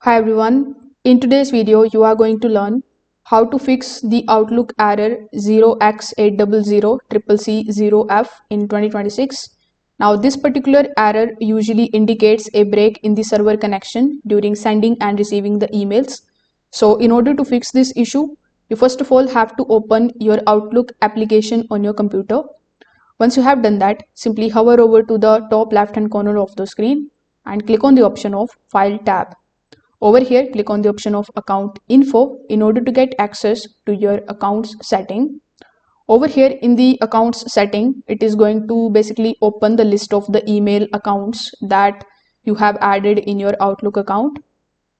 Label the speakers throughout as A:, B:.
A: Hi everyone, in today's video you are going to learn how to fix the Outlook error 0x800ccc0f in 2026. Now this particular error usually indicates a break in the server connection during sending and receiving the emails. So in order to fix this issue, you first of all have to open your Outlook application on your computer. Once you have done that, simply hover over to the top left hand corner of the screen and click on the option of File tab. Over here, click on the option of Account Info in order to get access to your accounts setting. Over here in the accounts setting, it is going to basically open the list of the email accounts that you have added in your Outlook account.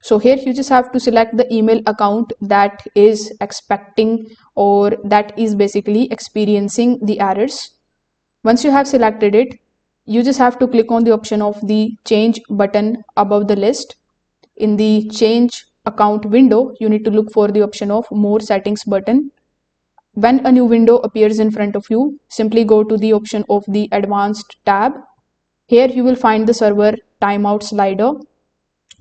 A: So here you just have to select the email account that is expecting or that is basically experiencing the errors. Once you have selected it, you just have to click on the option of the Change button above the list. In the Change Account window, you need to look for the option of More Settings button. When a new window appears in front of you, simply go to the option of the Advanced tab. Here you will find the server timeout slider.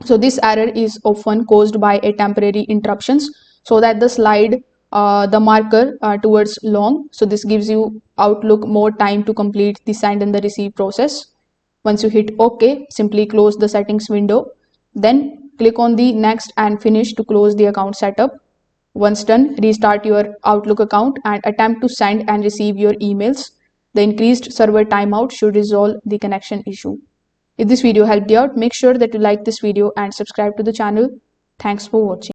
A: So this error is often caused by a temporary interruptions, so that the slide the marker towards long. So this gives you Outlook more time to complete the send and the receive process. Once you hit OK, simply close the settings window. Then click on the next and finish to close the account setup. Once done, restart your Outlook account and attempt to send and receive your emails. The increased server timeout should resolve the connection issue. If this video helped you out, make sure that you like this video and subscribe to the channel. Thanks for watching.